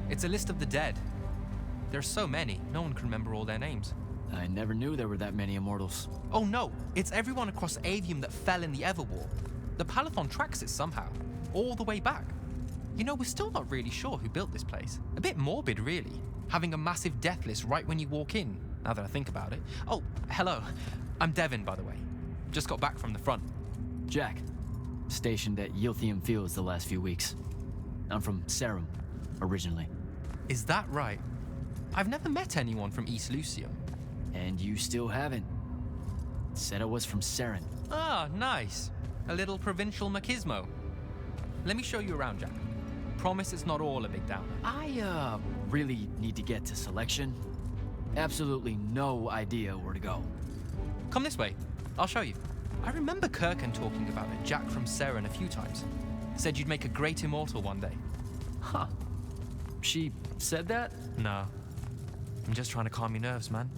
It's a list of the dead. There's so many, no one can remember all their names. I never knew there were that many Immortals. Oh no, it's everyone across Aveum that fell in the Everwar. The Palathon tracks it somehow, all the way back. You know, we're still not really sure who built this place. A bit morbid, really, having a massive death list right when you walk in, now that I think about it. Oh, hello. I'm Devin, by the way. Just got back from the front. Jack, stationed at Yilthium Fields the last few weeks. I'm from Serum, originally. Is that right? I've never met anyone from East Lucium. And you still haven't. Said I was from Seren. Ah, nice. A little provincial machismo. Let me show you around, Jack. Promise it's not all a big downer. I, really need to get to selection. Absolutely no idea where to go. Come this way. I'll show you. I remember Kirkan talking about a Jack from Seren a few times. Said you'd make a great immortal one day. Huh. She said that? No. I'm just trying to calm your nerves, man.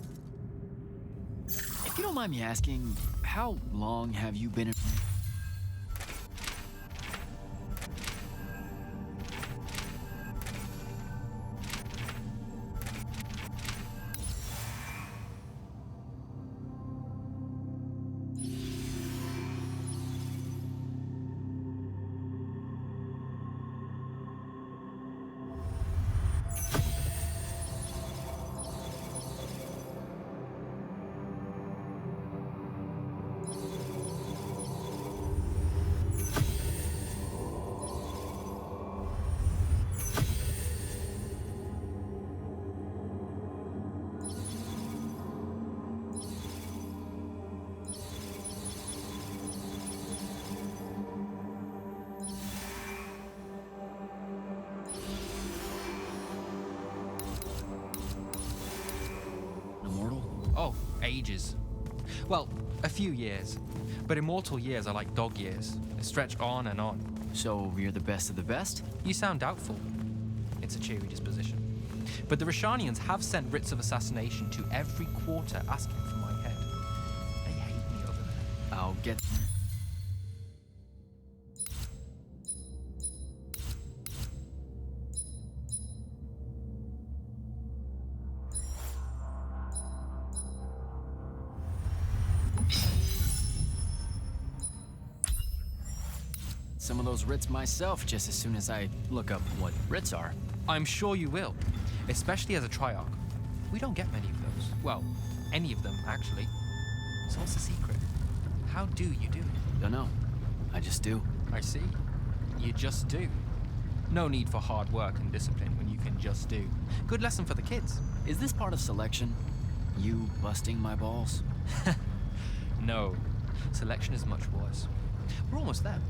If you don't mind me asking, how long have you been in... Oh, ages. Well, a few years. But immortal years are like dog years. They stretch on and on. So you're the best of the best? You sound doubtful. It's a cheery disposition. But the Rishanians have sent writs of assassination to every quarter asking for my head. They hate me over there. I'll get... some of those writs myself just as soon as I look up what writs are. I'm sure you will, especially as a Triarch. We don't get many of those. Well, any of them, actually. So what's the secret? How do you do it? Don't know. I just do. I see. You just do. No need for hard work and discipline when you can just do. Good lesson for the kids. Is this part of selection? You busting my balls? No. Selection is much worse. We're almost there.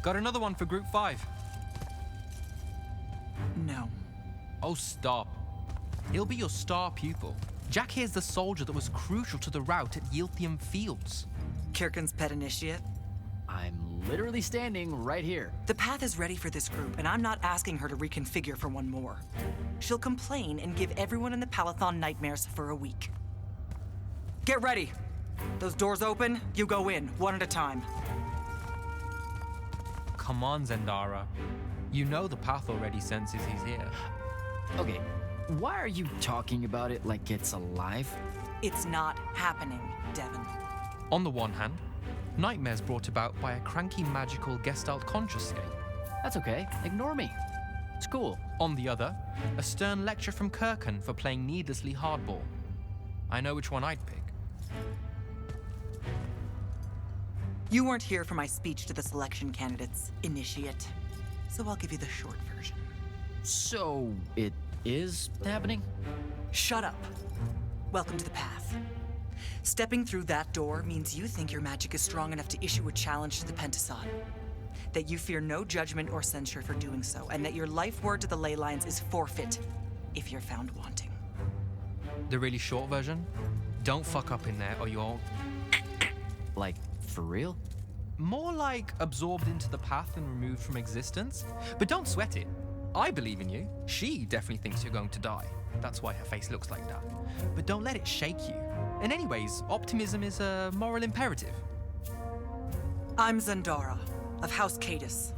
Got another one for Group 5. No. Oh, stop. He'll be your star pupil. Jack here's the soldier that was crucial to the rout at Yilthium Fields. Kirkan's pet initiate? I'm literally standing right here. The path is ready for this group, and I'm not asking her to reconfigure for one more. She'll complain and give everyone in the Palathon nightmares for a week. Get ready. Those doors open, you go in, one at a time. Come on, Zendara. You know the path already senses he's here. Okay, why are you talking about it like it's alive? It's not happening, Devin. On the one hand, nightmares brought about by a cranky magical Gestalt conscious state. That's okay, ignore me. It's cool. On the other, a stern lecture from Kirkan for playing needlessly hardball. I know which one I'd pick. You weren't here for my speech to the selection candidates, initiate. So I'll give you the short version. So, it is happening? Shut up. Welcome to the path. Stepping through that door means you think your magic is strong enough to issue a challenge to the Pentasod. That you fear no judgment or censure for doing so, and that your life word to the ley lines is forfeit if you're found wanting. The really short version? Don't fuck up in there or you'll... Like, for real? More like absorbed into the path and removed from existence. But don't sweat it. I believe in you. She definitely thinks you're going to die. That's why her face looks like that. But don't let it shake you. And anyways, optimism is a moral imperative. I'm Zendara, of House Cadus,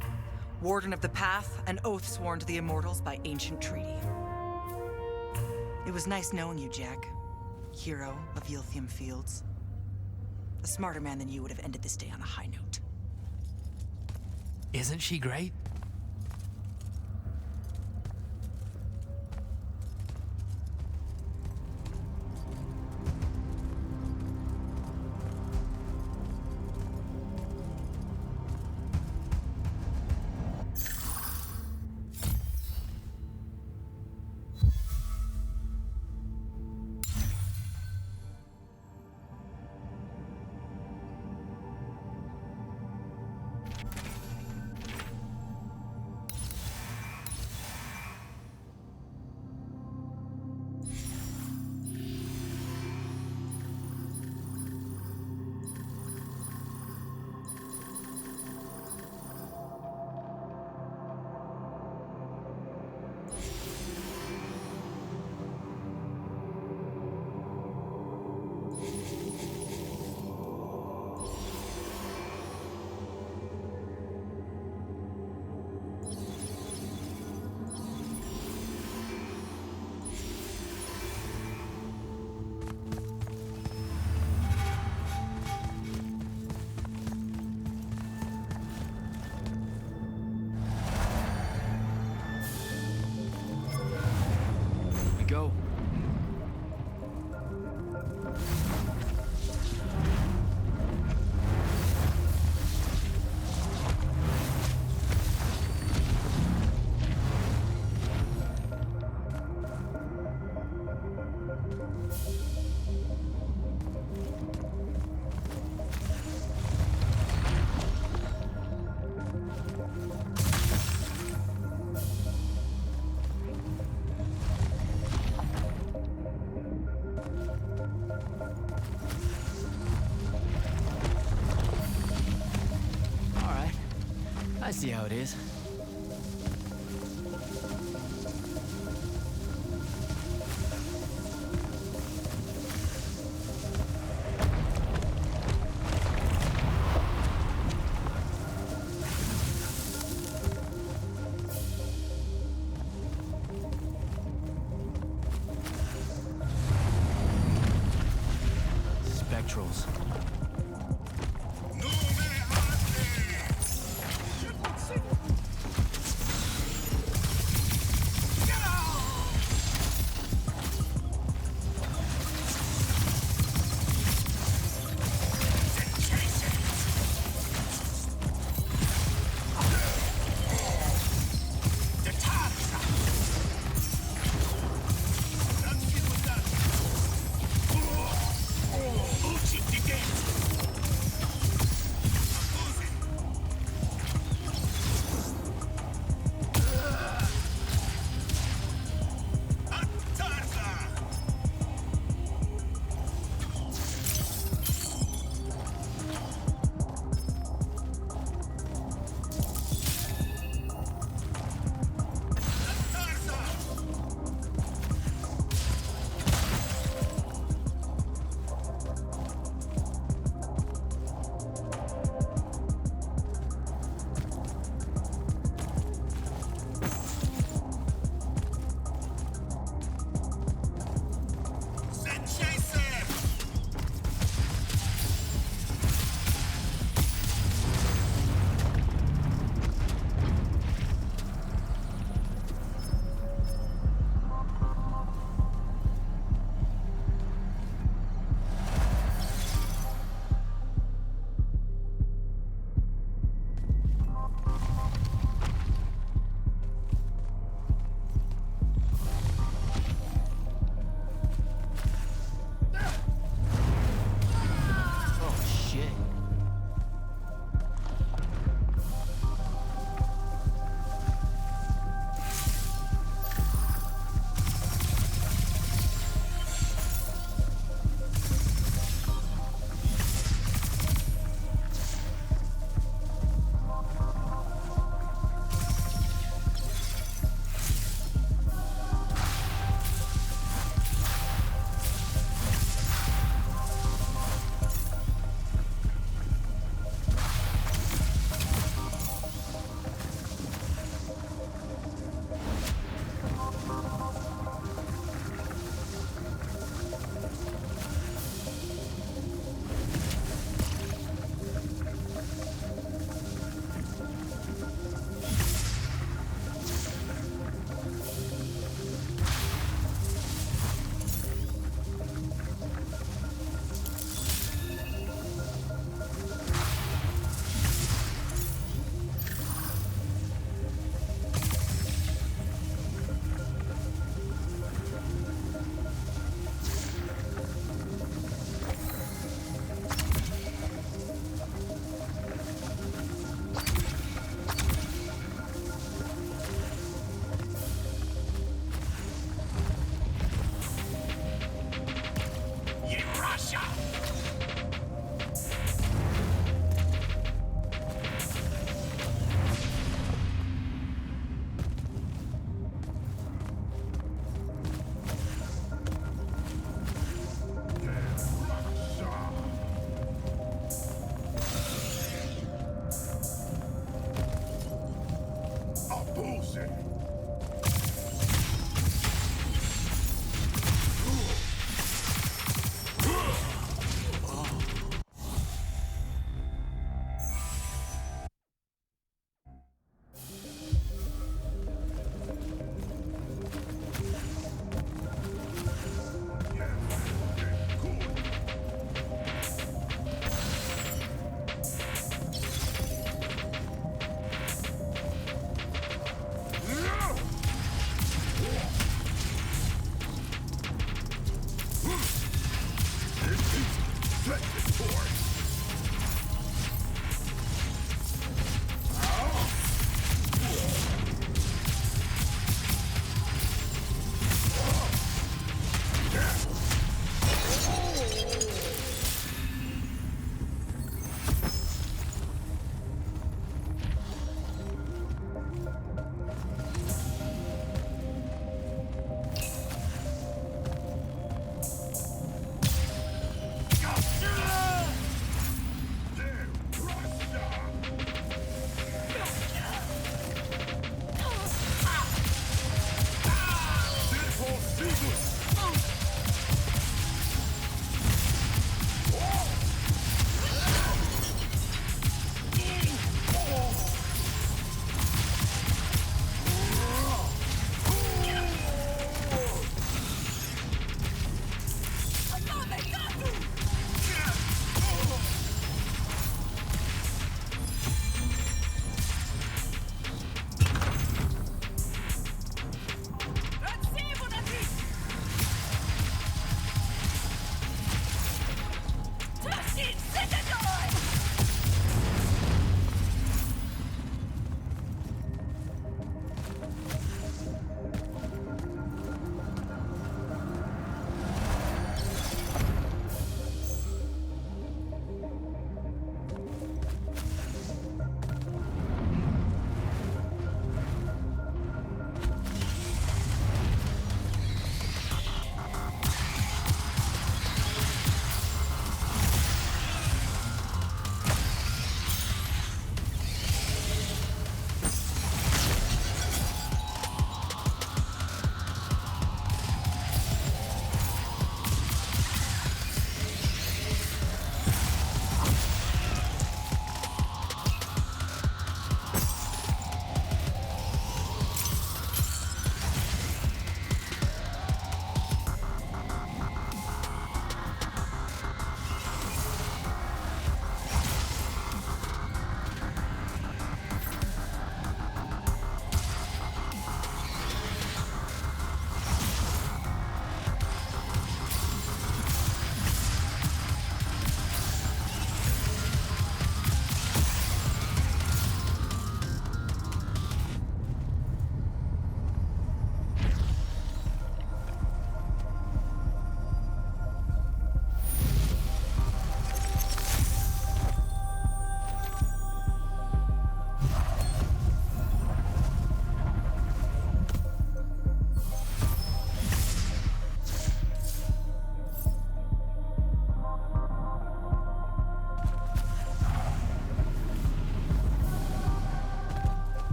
Warden of the Path, and oath sworn to the Immortals by ancient treaty. It was nice knowing you, Jack, hero of Yilthium Fields. A smarter man than you would have ended this day on a high note. Isn't she great? Go. I see how it is. Spectrals.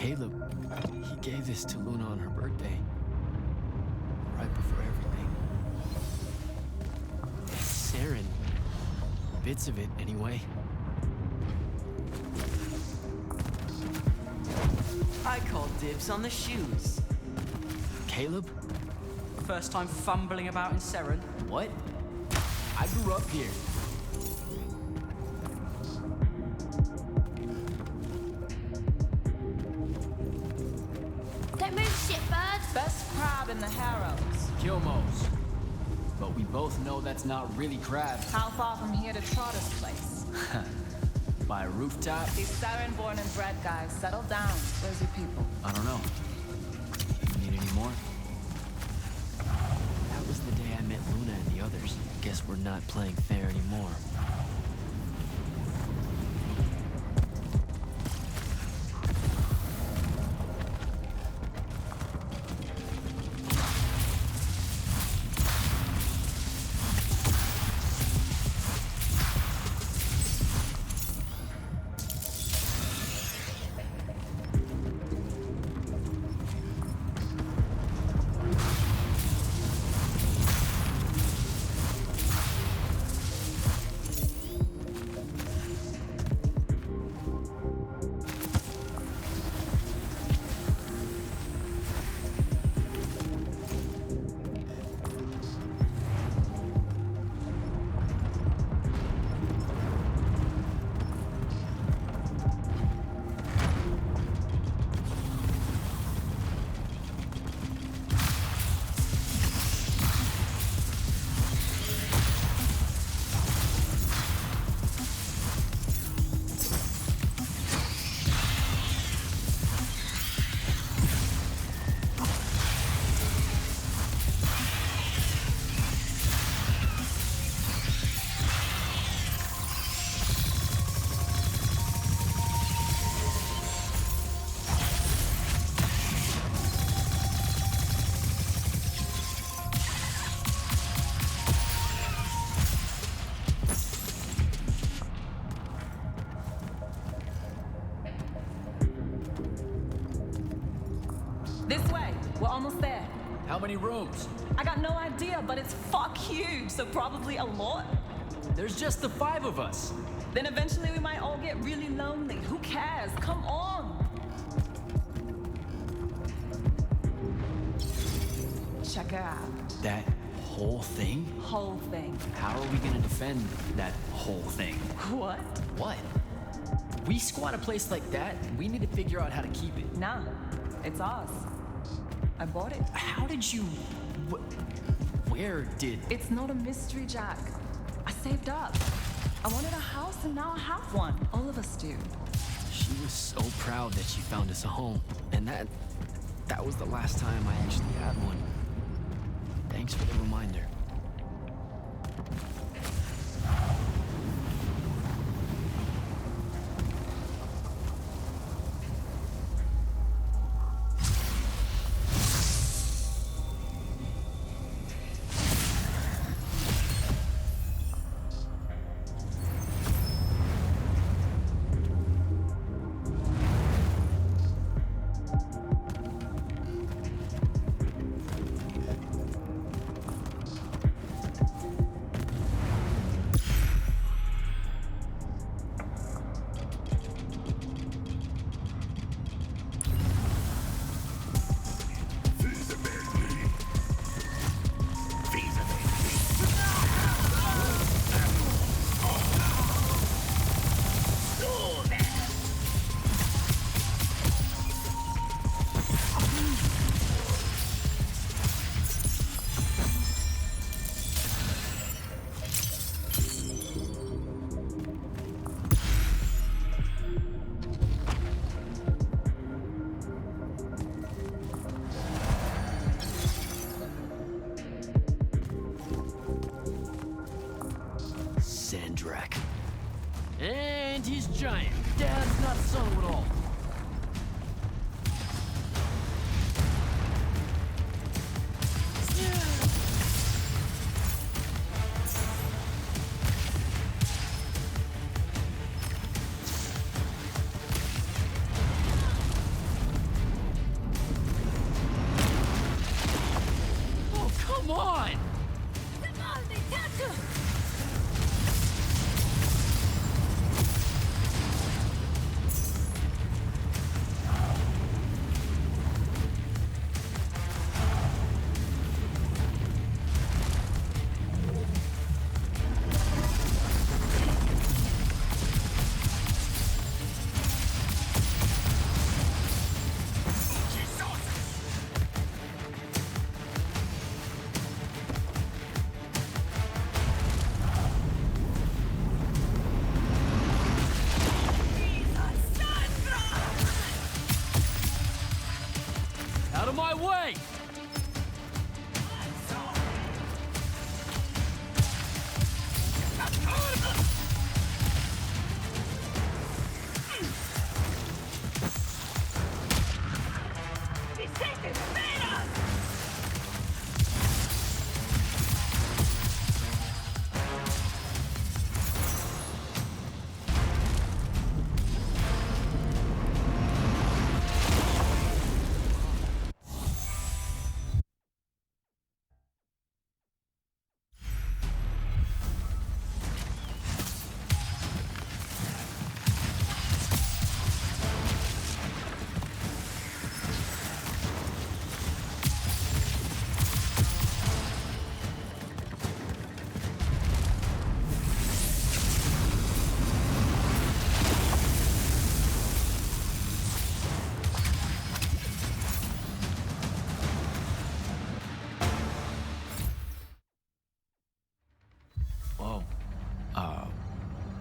Caleb, he gave this to Luna on her birthday. Right before everything. Saren. Bits of it, anyway. I call dibs on the shoes. Caleb? First time fumbling about in Seren. What? I grew up here. Don't move, shitbird! Best crab in the Harrows. Kilmos. But we both know that's not really crab. How far from here to Trotter's place? By a rooftop? These Saren born and bred guys, settle down. Where's your people? I don't know. You need any more? That was the day I met Luna and the others. Guess we're not playing fair anymore. This way. We're almost there. How many rooms? I got no idea, but it's fuck huge, so probably a lot. There's just the 5 of us. Then eventually we might all get really lonely. Who cares? Come on. Check it out. That whole thing? Whole thing. How are we gonna defend that whole thing? What? What? We squat a place like that, we need to figure out how to keep it. Nah, it's ours. I bought it. How did you... Where did... It's not a mystery, Jack. I saved up. I wanted a house and now I have one. All of us do. She was so proud that she found us a home. And that was the last time I actually had one. Thanks for the reminder. And he's giant. Dad's not subtle at all.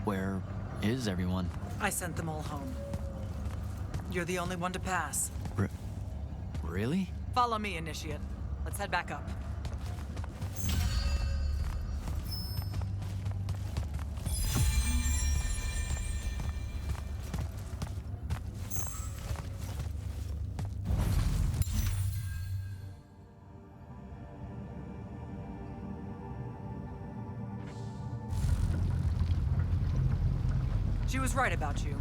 Where is everyone? I sent them all home. You're the only one to pass. Really? Follow me, Initiate. Let's head back up. She was right about you.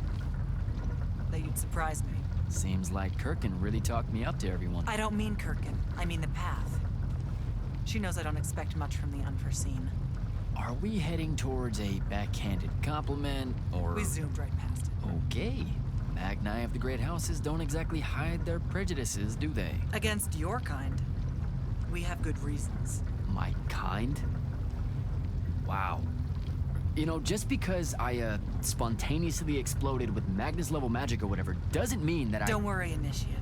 That you'd surprise me. Seems like Kirkin really talked me up to everyone. I don't mean Kirkin. I mean the path. She knows I don't expect much from the unforeseen. Are we heading towards a backhanded compliment, or... We zoomed right past it. Okay. Magni of the Great Houses don't exactly hide their prejudices, do they? Against your kind, we have good reasons. My kind? Wow. You know, just because I, spontaneously exploded with Magnus-level magic or whatever, doesn't mean that Don't worry, Initiate.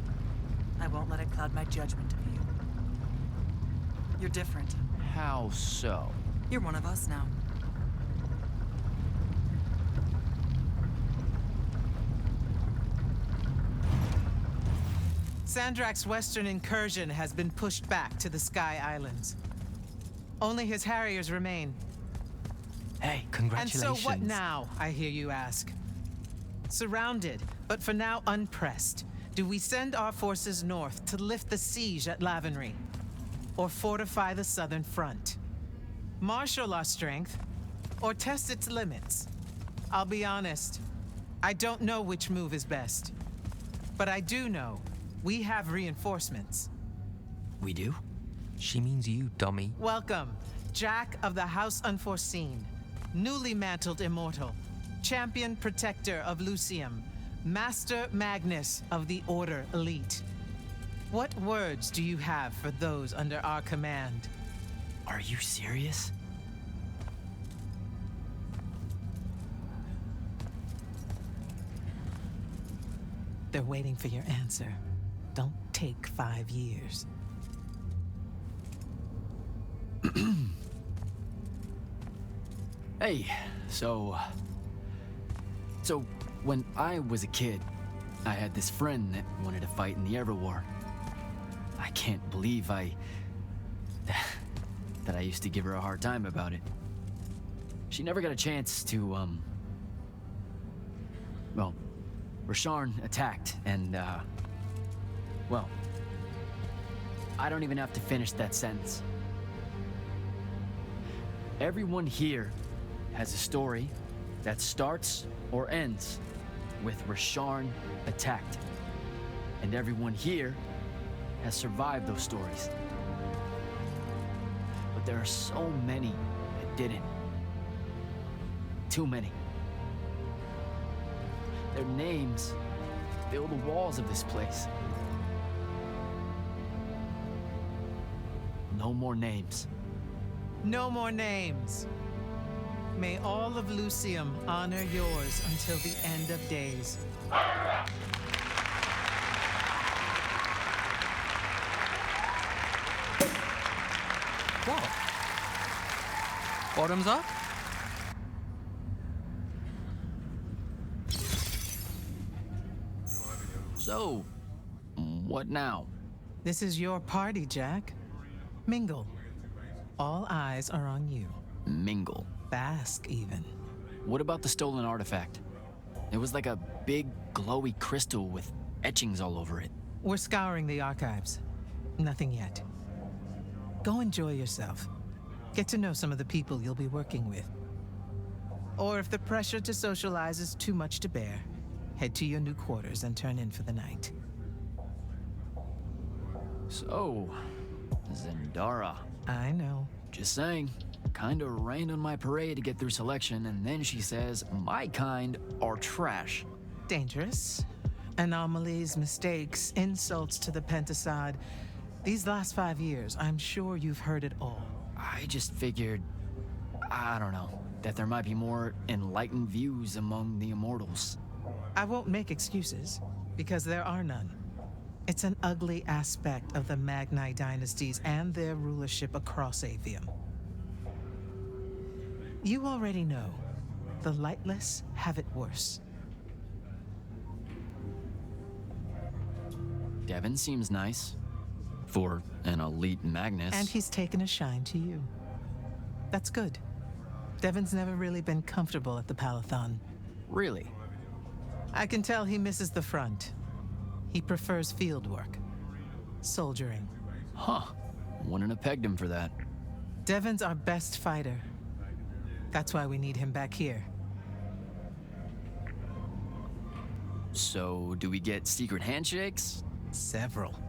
I won't let it cloud my judgment of you. You're different. How so? You're one of us now. Sandrak's western incursion has been pushed back to the Sky Islands. Only his Harriers remain. Hey, Congratulations. And so what now, I hear you ask? Surrounded, but for now unpressed, do we send our forces north to lift the siege at Lavenry? Or fortify the southern front? Marshal our strength, or test its limits? I'll be honest, I don't know which move is best. But I do know we have reinforcements. We do? She means you, dummy. Welcome, Jack of the House Unforeseen, newly mantled immortal, champion protector of Lucium, Master Magnus of the Order Elite. What words do you have for those under our command? Are you serious? They're waiting for your answer. Don't take 5 years. Hey, so when I was a kid, I had this friend that wanted to fight in the Everwar. I can't believe that I used to give her a hard time about it. She never got a chance to, well, Rasharn attacked, and, well, I don't even have to finish that sentence. Everyone here has a story that starts or ends with Rasharn attacked. And everyone here has survived those stories. But there are so many that didn't. Too many. Their names fill the walls of this place. No more names. No more names. May all of Lucium honor yours until the end of days. What? Bottoms up? So, what now? This is your party, Jack. Mingle. All eyes are on you. Mingle. Bask, even. What about the stolen artifact? It was like a big, glowy crystal with etchings all over it. We're scouring the archives. Nothing yet. Go enjoy yourself. Get to know some of the people you'll be working with. Or if the pressure to socialize is too much to bear, head to your new quarters and turn in for the night. So, Zendara. I know. Just saying. Kinda rained on my parade to get through selection, and then she says my kind are trash. Dangerous. Anomalies, mistakes, insults to the Pentasod. These last 5 years, I'm sure you've heard it all. I just figured, I don't know, that there might be more enlightened views among the Immortals. I won't make excuses, because there are none. It's an ugly aspect of the Magni dynasties and their rulership across Aveum. You already know. the lightless have it worse. Devin seems nice. For an elite Magnus. And he's taken a shine to you. That's good. Devin's never really been comfortable at the Palathon. Really? I can tell he misses the front. He prefers field work. Soldiering. Huh. Wouldn't have pegged him for that. Devin's our best fighter. That's why we need him back here. So, do we get secret handshakes? Several.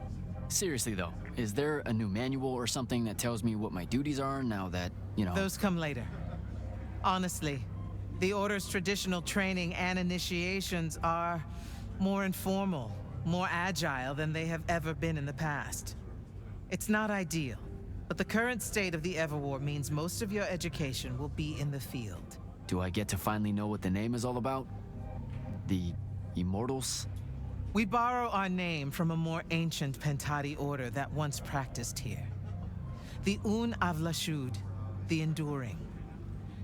Seriously though, is there a new manual or something that tells me what my duties are now that, you know... Those come later. Honestly, the Order's traditional training and initiations are more informal, more agile than they have ever been in the past. It's not ideal, but the current state of the Everwar means most of your education will be in the field. Do I get to finally know what the name is all about? The Immortals? We borrow our name from a more ancient Pentati order that once practiced here. The Un Avlashud, the Enduring.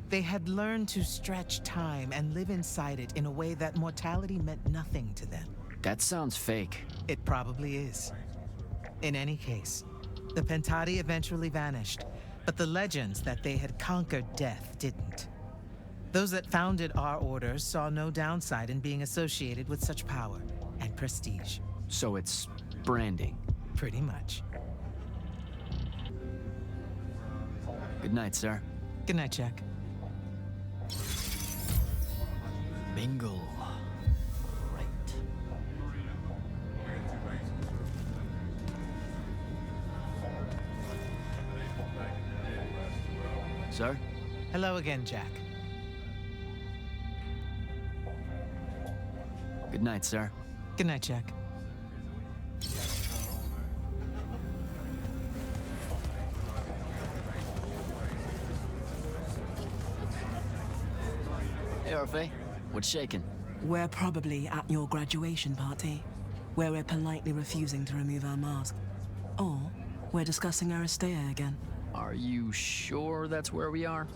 They had learned to stretch time and live inside it in a way that mortality meant nothing to them. That sounds fake. It probably is. In any case, the Pentati eventually vanished, but the legends that they had conquered death didn't. Those that founded our order saw no downside in being associated with such power and prestige. So it's branding. Pretty much. Good night, sir. Good night, Jack. Bingo. Right. Sir? Hello again, Jack. Good night, sir. Good night, Jack. Hey, Orphe. What's shaking? We're probably at your graduation party, where we're politely refusing to remove our mask. Or we're discussing Aristea again. Are you sure that's where we are?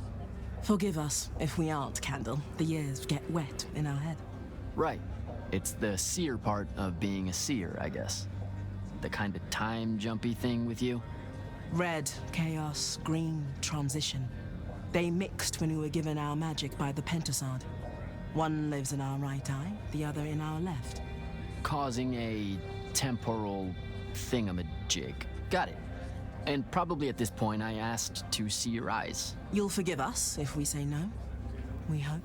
Forgive us if we aren't, Candle. The years get wet in our head. Right. It's the seer part of being a seer, I guess. The kind of time-jumpy thing with you. Red, chaos, green, transition. They mixed when we were given our magic by the Pentasod. One lives in our right eye, the other in our left. Causing a temporal thingamajig. Got it. And probably at this point I asked to see your eyes. You'll forgive us if we say no. We hope.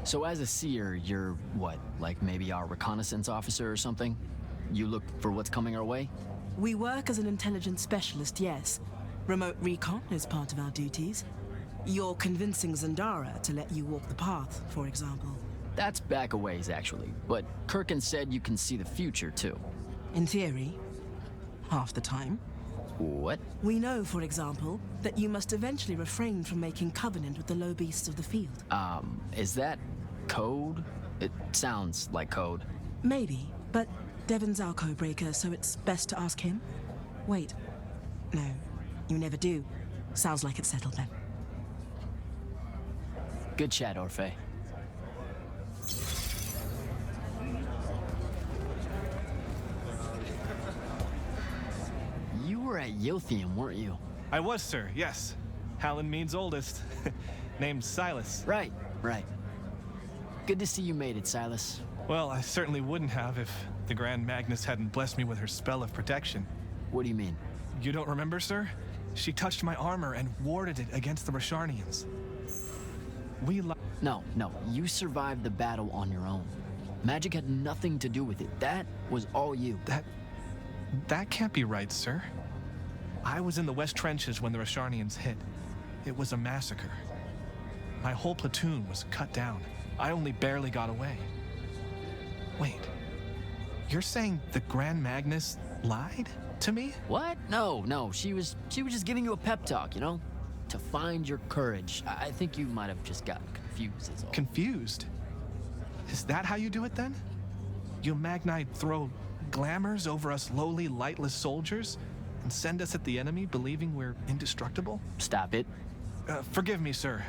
So as a seer, you're what? Like maybe our reconnaissance officer or something? You look for what's coming our way? We work as an intelligence specialist, yes. Remote recon is part of our duties. You're convincing Zendara to let you walk the path, for example. That's back a ways, actually. But Kirkin said you can see the future, too. In theory, half the time. What? We know, for example, that you must eventually refrain from making covenant with the low beasts of the field. Is that code? It sounds like code. Maybe, but Devin's our codebreaker, so it's best to ask him. Wait. No, you never do. Sounds like it's settled then. Good chat, Orphe. You were at Yothium, weren't you? I was, sir, yes. Hallen means oldest. Named Silas. Right. Good to see you made it, Silas. Well, I certainly wouldn't have if the Grand Magnus hadn't blessed me with her spell of protection. What do you mean? You don't remember, sir? She touched my armor and warded it against the Rasharnians. No, you survived the battle on your own. Magic had nothing to do with it. That was all you. That can't be right, sir. I was in the West Trenches when the Rasharnians hit. It was a massacre. My whole platoon was cut down. I only barely got away. Wait, you're saying the Grand Magnus lied to me? What? No. She was just giving you a pep talk, you know? To find your courage. I think you might have just gotten confused, is all. Confused? Is that how you do it then? You Magnite throw glamours over us lowly, lightless soldiers and send us at the enemy believing we're indestructible? Stop it. Forgive me, sir.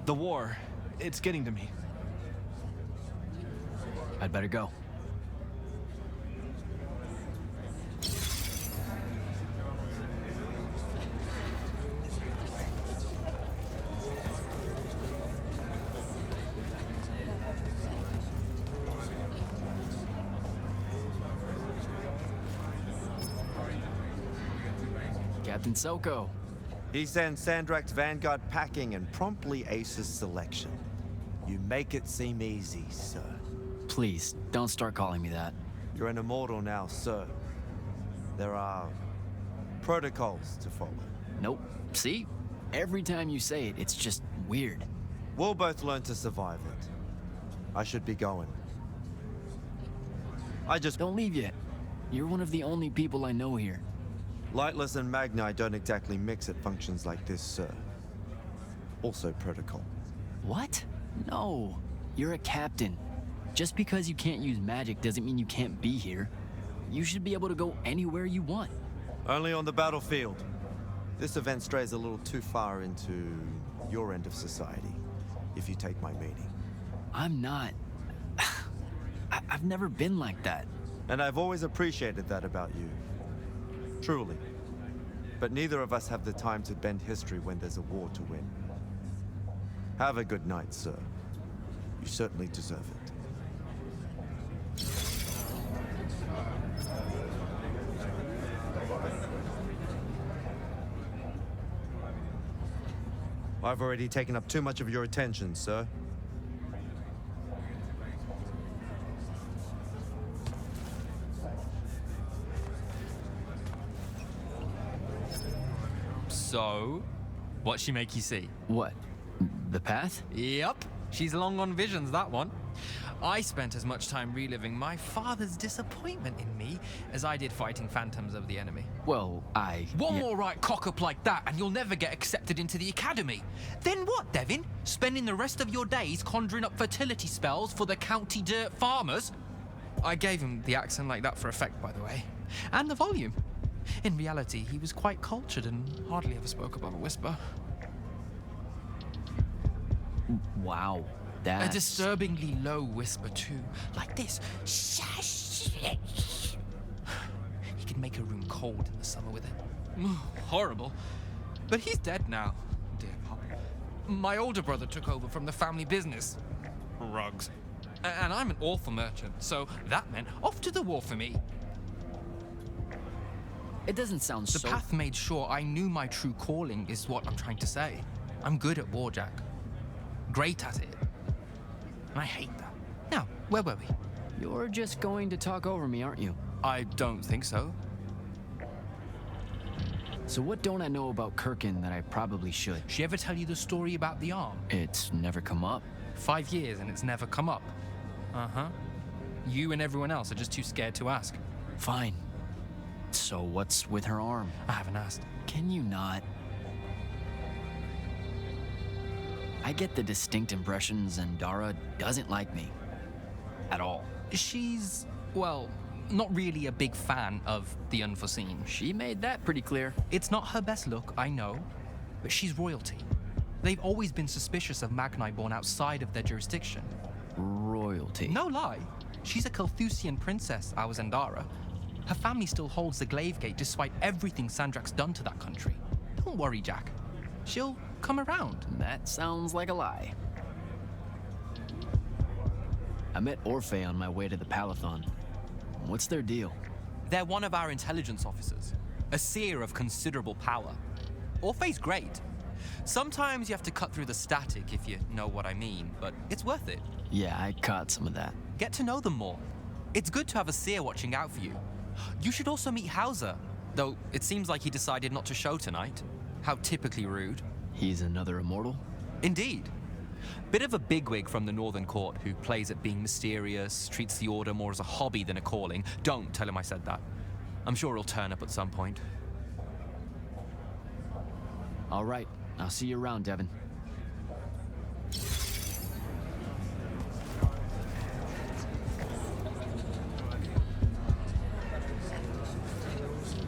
The war, it's getting to me. I'd better go. Captain Soko. He sends Sandrak's Vanguard packing and promptly aces selection. You make it seem easy, sir. Please, don't start calling me that. You're an immortal now, sir. There are protocols to follow. Nope. See? Every time you say it, it's just weird. We'll both learn to survive it. I should be going. Don't leave yet. You're one of the only people I know here. Lightless and Magni don't exactly mix at functions like this, sir. Also protocol. What? No. You're a captain. Just because you can't use magic doesn't mean you can't be here. You should be able to go anywhere you want. Only on the battlefield. This event strays a little too far into your end of society, if you take my meaning. I'm not. I've never been like that. And I've always appreciated that about you. Truly. But neither of us have the time to bend history when there's a war to win. Have a good night, sir. You certainly deserve it. I've already taken up too much of your attention, sir. So, what'd she make you see? What? The path? Yup, she's long on visions, that one. I spent as much time reliving my father's disappointment in me as I did fighting phantoms of the enemy. Well, One more right cock-up like that and you'll never get accepted into the academy. Then what, Devin? Spending the rest of your days conjuring up fertility spells for the county dirt farmers? I gave him the accent like that for effect, by the way. And the volume. In reality, he was quite cultured and hardly ever spoke above a whisper. Wow. A disturbingly low whisper, too. Like this. He could make a room cold in the summer with it. Horrible. But he's dead now, dear Pop. My older brother took over from the family business. Rugs. And I'm an awful merchant, so that meant off to the war for me. It doesn't sound The path made sure I knew my true calling, is what I'm trying to say. I'm good at war, Jack. Great at it. And I hate that. Now, where were we? You're just going to talk over me, aren't you? I don't think so. So what don't I know about Kirkin that I probably should? She ever tell you the story about the arm? It's never come up. 5 years and it's never come up. Uh-huh. You and everyone else are just too scared to ask. Fine. So what's with her arm? I haven't asked. Can you not? I get the distinct impression Zendara doesn't like me. At all. She's, well, not really a big fan of the unforeseen. She made that pretty clear. It's not her best look, I know, but she's royalty. They've always been suspicious of Magni born outside of their jurisdiction. Royalty? No lie. She's a Carthusian princess, our Zendara. Her family still holds the Glaive Gate despite everything Sandrak's done to that country. Don't worry, Jack. She'll come around. That sounds like a lie. I met Orphe on my way to the Palathon. What's their deal? They're one of our intelligence officers, a seer of considerable power. Orphe's great. Sometimes you have to cut through the static, if you know what I mean, but it's worth it. Yeah, I caught some of that. Get to know them more. It's good to have a seer watching out for you. You should also meet Hauser, though it seems like he decided not to show tonight. How typically rude. He's another immortal? Indeed. Bit of a bigwig from the Northern Court who plays at being mysterious, treats the Order more as a hobby than a calling. Don't tell him I said that. I'm sure he'll turn up at some point. All right, I'll see you around, Devin.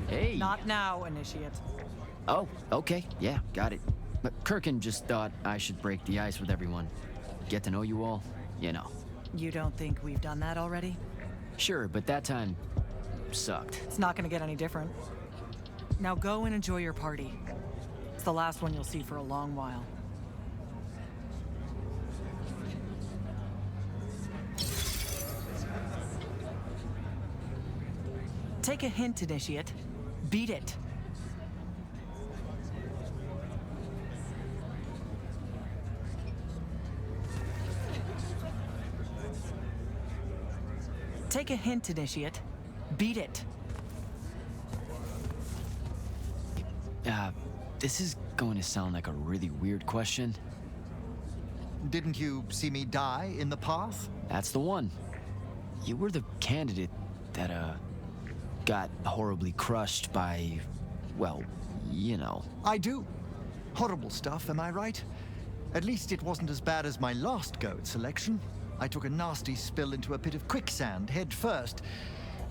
Hey. Not now, Initiate. Oh, okay. Yeah, got it. But Kirkin just thought I should break the ice with everyone. Get to know you all, you know. You don't think we've done that already? Sure, but that time sucked. It's not gonna get any different. Now go and enjoy your party. It's the last one you'll see for a long while. Take a hint, Initiate. Beat it. Take a hint, Initiate. Beat it. This is going to sound like a really weird question. Didn't you see me die in the path? That's the one. You were the candidate that, got horribly crushed by, well, you know. I do. Horrible stuff, am I right? At least it wasn't as bad as my last go at selection. I took a nasty spill into a pit of quicksand head first.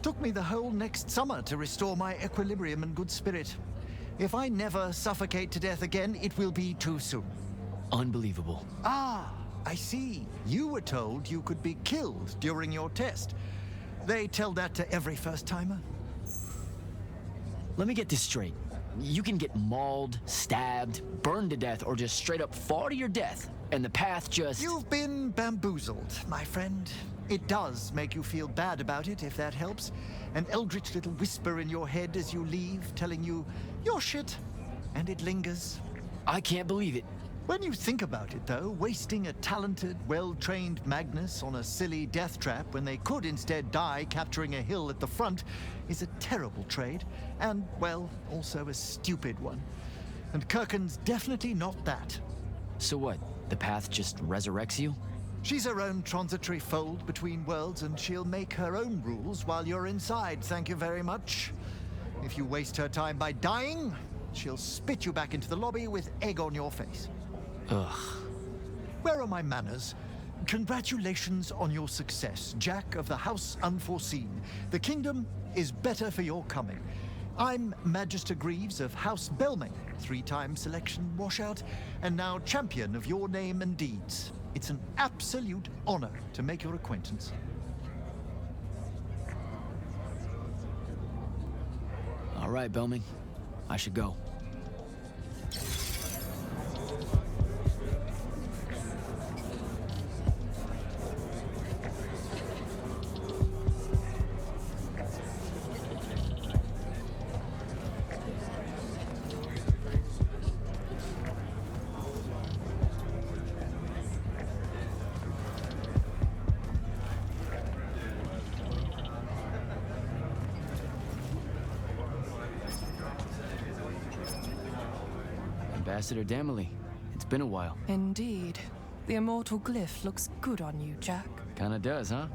Took me the whole next summer to restore my equilibrium and good spirit. If I never suffocate to death again, it will be too soon. Unbelievable. Ah, I see. You were told you could be killed during your test. They tell that to every first-timer. Let me get this straight. You can get mauled, stabbed, burned to death, or just straight up fall to your death, and the path just... You've been bamboozled, my friend. It does make you feel bad about it, if that helps. An eldritch little whisper in your head as you leave, telling you, you're shit. And it lingers. I can't believe it. When you think about it, though, wasting a talented, well-trained Magnus on a silly death trap when they could instead die capturing a hill at the front is a terrible trade. And, well, also a stupid one. And Kirkin's definitely not that. So what? The path just resurrects you? She's her own transitory fold between worlds, and she'll make her own rules while you're inside, thank you very much. If you waste her time by dying, she'll spit you back into the lobby with egg on your face. Ugh. Where are my manners? Congratulations on your success, Jack of the House Unforeseen. The kingdom is better for your coming. I'm Magister Greaves of House Belming, 3-time selection washout, and now champion of your name and deeds. It's an absolute honor to make your acquaintance. All right, Belming. I should go. Ambassador Damley, it's been a while. Indeed. The immortal glyph looks good on you, Jack. Kinda does, huh?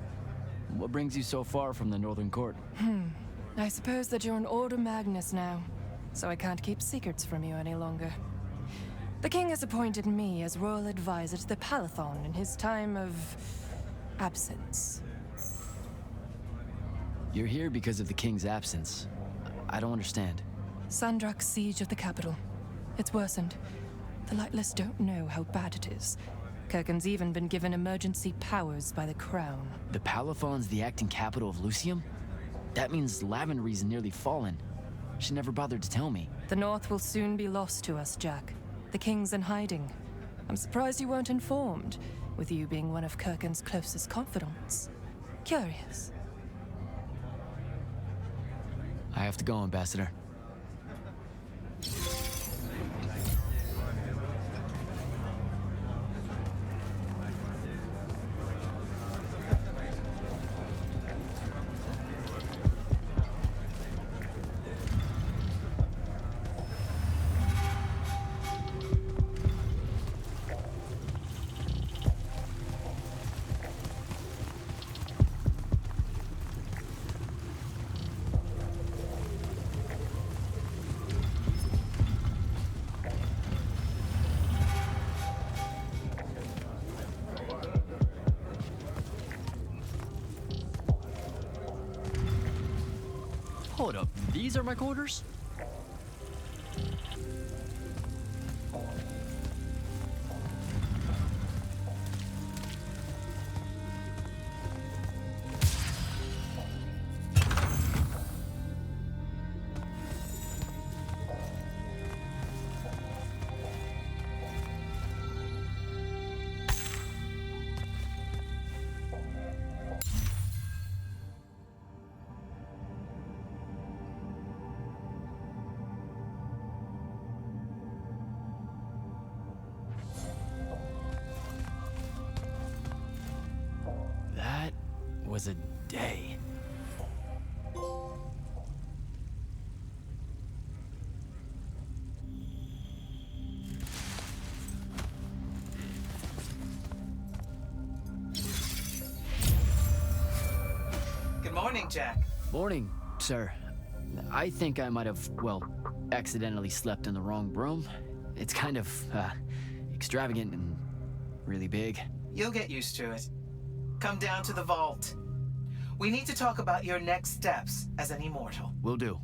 What brings you so far from the Northern Court? I suppose that you're an Order Magnus now, so I can't keep secrets from you any longer. The king has appointed me as royal advisor to the Palathon in his time of absence. You're here because of the king's absence. I don't understand. Sandrak's siege of the capital. It's worsened. The Lightless don't know how bad it is. Kirkin's even been given emergency powers by the crown. The Palathon's the acting capital of Lucium? That means Lavenry's nearly fallen. She never bothered to tell me. The North will soon be lost to us, Jack. The king's in hiding. I'm surprised you weren't informed, with you being one of Kirkin's closest confidants. Curious. I have to go, Ambassador. Hold up, these are my quarters? was a day. Good morning, Jack. Morning, sir. I think I might have, well, accidentally slept in the wrong room. It's kind of, extravagant and really big. You'll get used to it. Come down to the vault. We need to talk about your next steps as an immortal. Will do.